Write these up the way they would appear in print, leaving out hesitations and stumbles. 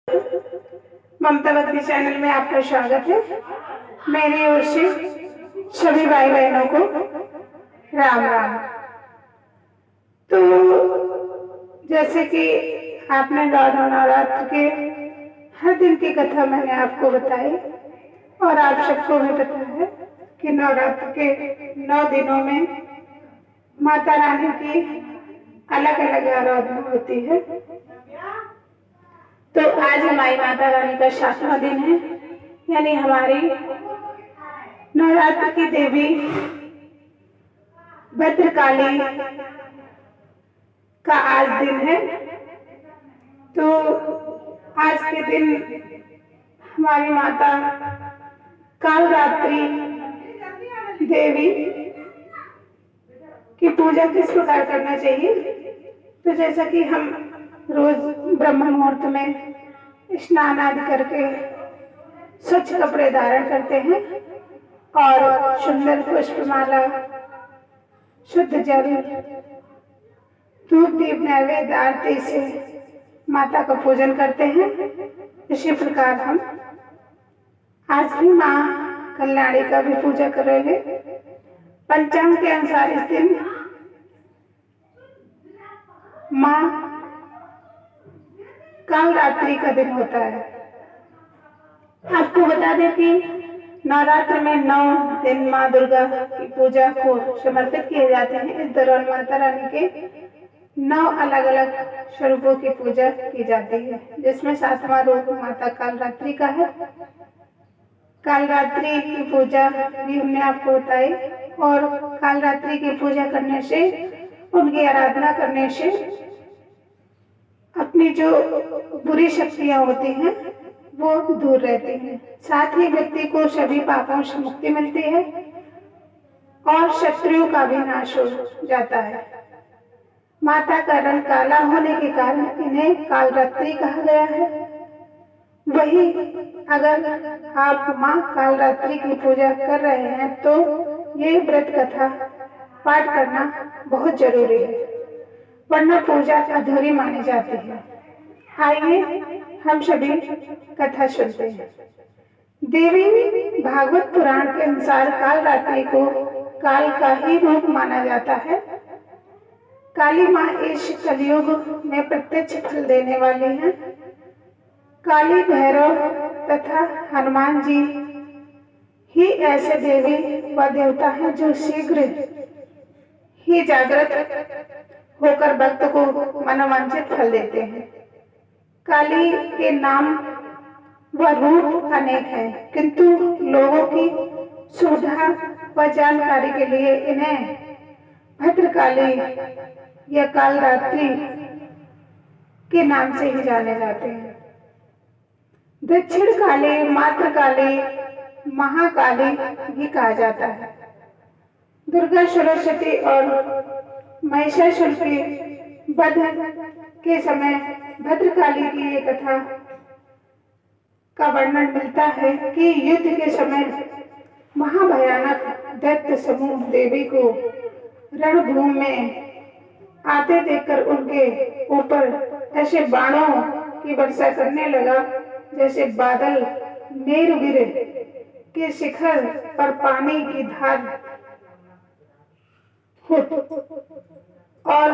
ममता भक्ति चैनल में आपका स्वागत है। मेरी ओर से सभी भाई बहनों को राम राम। तो जैसे कि आपने नवरात्र के हर दिन की कथा मैंने आपको बताई और आप सबको भी पता है कि नवरात्र के 9 दिनों में माता रानी की अलग अलग आराधना होती है। तो आज हमारी माता रानी का 7वां दिन है, यानी हमारी नवरात्र की देवी भद्रकाली का आज दिन है। तो आज के दिन हमारी माता कालरात्रि देवी की पूजा किस प्रकार करना चाहिए। तो जैसा कि हम रोज ब्रह्म मुहूर्त में स्नान आदि करके स्वच्छ कपड़े धारण करते हैं और सुंदर पुष्पमाला, शुद्ध जल, धूप दीप नैवेद्य आरती से माता का पूजन करते हैं, इसी प्रकार हम आज भी माँ कल्याणी का भी पूजा करेंगे। पंचांग के अनुसार इस दिन माँ कालरात्रि का दिन होता है। आपको बता दें कि नवरात्र में 9 दिन माँ दुर्गा की पूजा को समर्पित किए जाते हैं। इस दौरान माता रानी के 9 अलग अलग स्वरूपों की पूजा की जाती है, जिसमें 7वां रूप माता कालरात्रि का है। कालरात्रि की पूजा भी हमने आपको बताई और कालरात्रि की पूजा करने से, उनकी आराधना करने से अपनी जो बुरी शक्तियां होती हैं वो दूर रहती हैं। साथ ही व्यक्ति को सभी पापों से मुक्ति मिलती है और शत्रुओं का भी नाश हो जाता है। माता का रंग काला होने के कारण इन्हें कालरात्रि कहा गया है। वही अगर आप माँ कालरात्रि की पूजा कर रहे हैं तो ये व्रत कथा पाठ करना बहुत जरूरी है, वरना पूजा अधूरी मानी जाती है। आइए हम सभी कथा सुनते हैं। देवी भागवत पुराण के अनुसार कालरात्रि को काल का ही रूप माना जाता है। काली माँ इस कलयुग में प्रत्यक्ष फल देने वाली हैं। काली, भैरव तथा हनुमान जी ही ऐसे देवी व देवता हैं जो शीघ्र ही जागृत होकर भक्त को मनोवांछित फल देते हैं। काली के नाम व रूप अनेक हैं, किंतु लोगों की सुविधा व जानकारी के लिए इन्हें भद्रकाली या कालरात्रि के नाम से ही जाने जाते हैं। दक्षिण काली, मातृकाली, महाकाली भी कहा जाता है। दुर्गा, सरस्वती और महिषासुर के वध के समय भद्रकाली की ये कथा का वर्णन मिलता है कि युद्ध के समय महाभयानक दैत्य समूह देवी को रणभूमि में आते देखकर उनके ऊपर ऐसे बाणों की वर्षा करने लगा जैसे बादल मेरुगिरी के शिखर पर पानी की धार हो और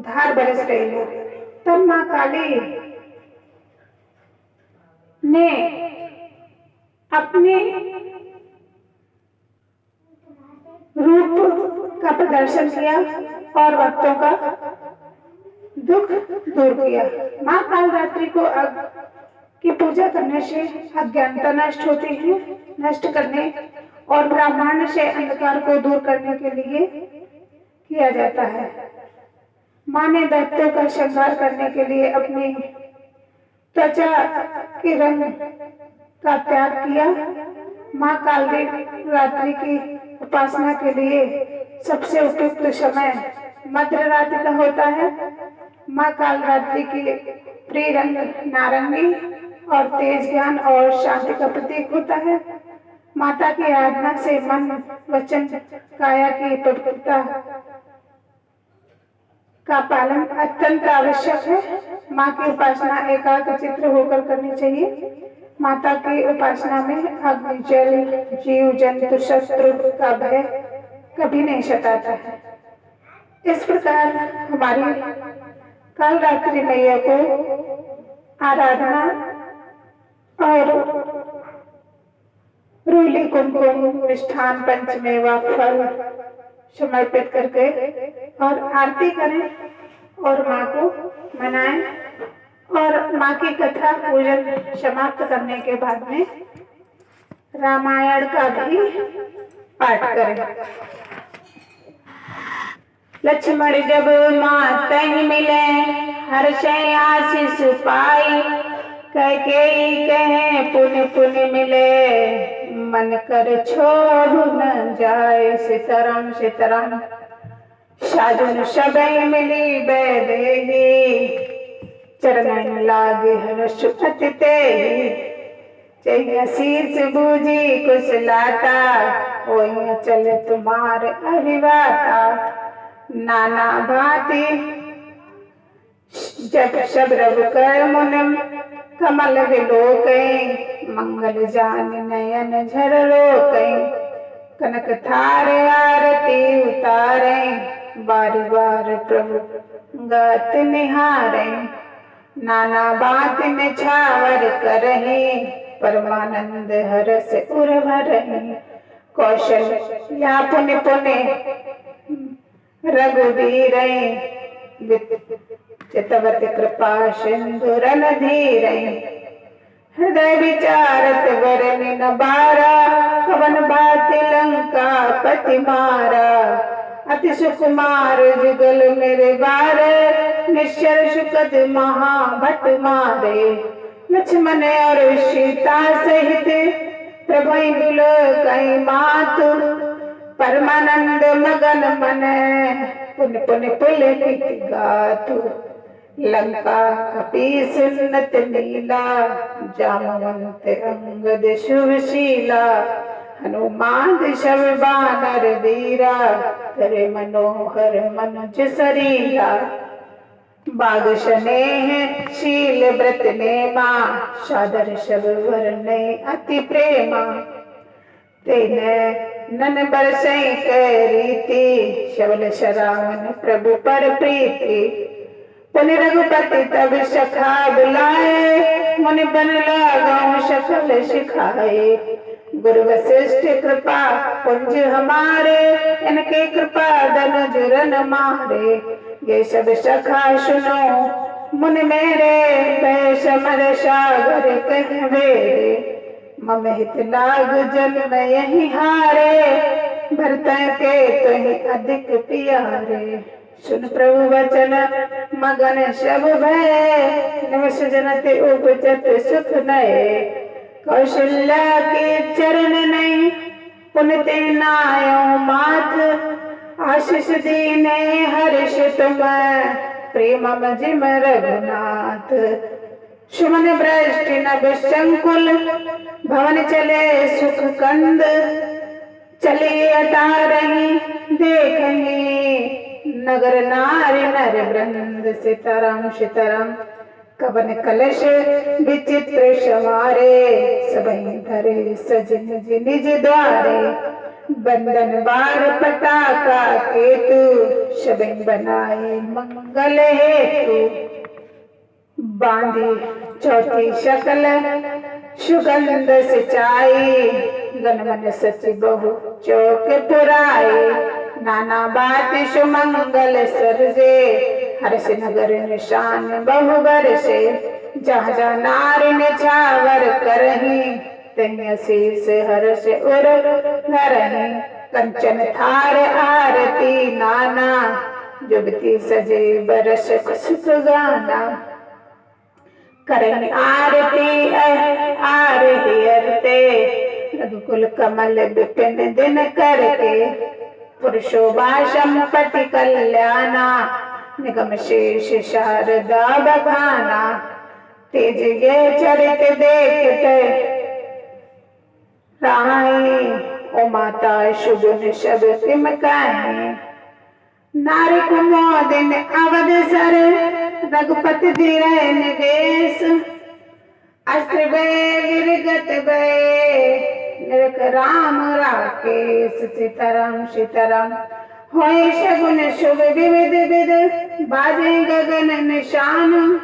धार बरस रही हो। तब माँ काली ने अपने रूप का प्रदर्शन किया और भक्तों का दुख दूर किया। माँ कालरात्रि को की पूजा करने से अज्ञानता नष्ट होती है। नष्ट करने और ब्रह्मांड से अंधकार को दूर करने के लिए किया जाता है। माँ ने दैत्यों का संहार करने के लिए अपनी त्वचा के रंग का त्याग किया। माँ कालरात्रि की उपासना के लिए सबसे उपयुक्त समय मध्य रात्रि का होता है। माँ कालरात्रि की प्रिय रंग नारंगी और तेज ज्ञान और शांति का प्रतीक होता है। माता की आराधना से मन, वचन, काया की पवित्रता का पालन अत्यंत आवश्यक है। माँ की उपासना एकाग्र चित्त होकर करनी चाहिए। माता की उपासना में अग्नि, जल, जीव जंतु, शत्रु का भय कभी नहीं सताता है। इस प्रकार हमारी काल रात्रि मैया को आराधना और रूली, कुमकुम, मिष्ठान, पंचमेवा फल समर्पित करके और आरती करें और माँ को मनाएं और माँ की कथा पूजन समाप्त करने के बाद में रामायण का भी पाठ करें। लक्ष्मण जब माता मिले, हर्ष आशीष पाई, कैकेयी कहे पुन पुन मिले, मन कर छोड़ न जाए। सीताराम सीताराम। साजन सबई मिली बैदेही, चरणन लागे हर्ष अति तेहि। चाहिए शीस बूझी कुशलाता, ओहि चल तुम्हार अभिवाता। नाना भांति जब शबरब कर मुनम, कमल विलोकई, मंगल जान नयन झर रोकई। कनक थार आरती उतारे, बार बार प्रभु गात निहारे। नाना बात में छावर करही, परमानंद हरस उर भरही। कौशल या पुनि पुनि रघुवीर, चितवत कृपा सिंधु रन धीर। हृदय विचारत वरनि न बारा, कवन बात लंका पति मारा। अति सुकुमार जुगल मेरे बारे, निश्चर सुकद महाभट मारे। लक्ष्मण और सीता सहित प्रभु बिलोकई मातु, परमानंद मगन मन पुन पुन पुलकित गातु। लंका कपीस नत नीला, जामवंत अंगद शुभशीला। हनुमान शब बानर वीरा, करे मनोहर मनुज शरीरा। बाग स्नेह शील व्रत नेमा, सादर सब वरने अति प्रेमा। तेने नन बरसई कै रीति, सबल शरावन प्रभु पर प्रीति। पुनि रघुपति तब सखा बुलाए, मुनि बन लागौ सकल सिखाए। गुरु वशिष्ठ कृपा पुंज हमारे, इनके कृपा धनुज रन मारे। ये सब सखा सुनो मुनि मेरे, भय समर सागर कह मेरे। मम हित लाग जन्म यही हारे, भरत के तुहि अधिक प्यारे। सुन प्रभु वचन मगन सब भय, निवस जनते उपजत सुख नए। कौशल्या के चरण नहीं, पुनित नायो माथ। आशीष दीने हर्ष तुम, प्रेमम जिम रघुनाथ। सुमन भ्रष्ट नभ संकुल, भवन चले सुख कंद। चले अटारही देखही, नगर नारी नर वृंद। सीताराम सीताराम। कवन कलश विचित्र सवारे, सबहि धरे सज निज निज द्वारे। बंदन बार पताका केतु, सबहि बनाए मंगल हेतु। बांधी चौथी शकल सुगंध सिंचाई, गन मन सचि बहु चौक पुराई। नाना बात सुमंगल सरजे, हर्ष नगर निशान बहु बरसे। जहाँ जहाँ नारी निछावर करही, तहीं शीस हर्ष उर धरही। कंचन थार आरती नाना, जुगती सजे बरस खुशक गाना। करें आरती आरती अरते, रघुकुल कमल विपिन दिन करके। पुरुषोभा संपत्ति कल्याणा, निगम शेष शारदा बखाना। तेज ये चरित देखते राही, ओ माता सुगुन सब तिम काहे। नारी कुमोदिन अवध सर रघुपति धीरे निवेश अस्त्र भय विरगत भय निरख राम राकेश सीताराम सीताराम होय शगुन शुभ विविध विध बाजे गगन निशान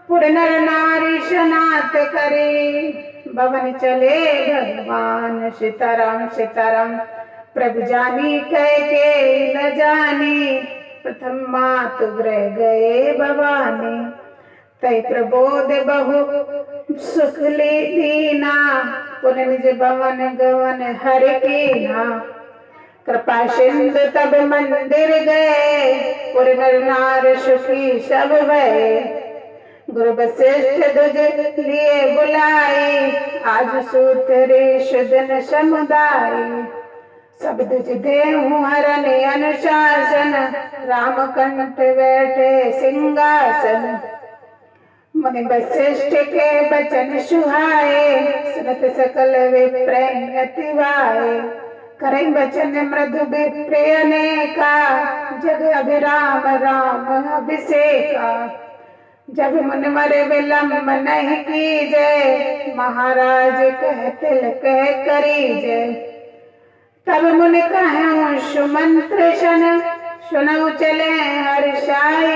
पुर नर नारी शनात करे भवन चले भगवान सीताराम सीताराम प्रभु जानी कह के न जानी प्रथम मातु ग्रह गए भवानी तय प्रबोध बहु सुख ली दीना पुन निज भवन गवन हर कीना कृपा सिंधु तब मंदिर गए पुर नर नार सुखी सब भय गुरु वशिष्ठ दुज लिए बुलाई आज सूत्र सुदन समुदाय सब दुज देहु हरन अनुशासन राम कंठ बैठे सिंहासन मुनि वशिष्ठ के बचन सुहाए सुनत सकल विप्र अति वाए करे बचन मृदु विप्र अनेका जग अभिराम राम अभिषेका जब मुनवर विलंब नहीं कीजय महाराज कह तिल कह करीजय तब मुन कहूँ सुमंत्र शन सुनऊ चले हर्षाय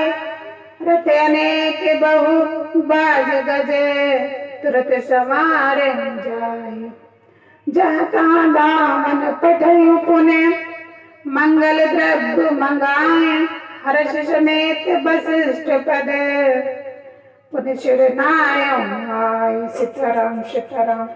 रथ अनेक बहु बाज गजे तुरत सवार जाए जहाँ तहाँ दामन पठयु पुने मंगल द्रव्य मंगाए हर्ष समेत वशिष्ठ पद पुण्य शिर नाय सीताराम सीताराम।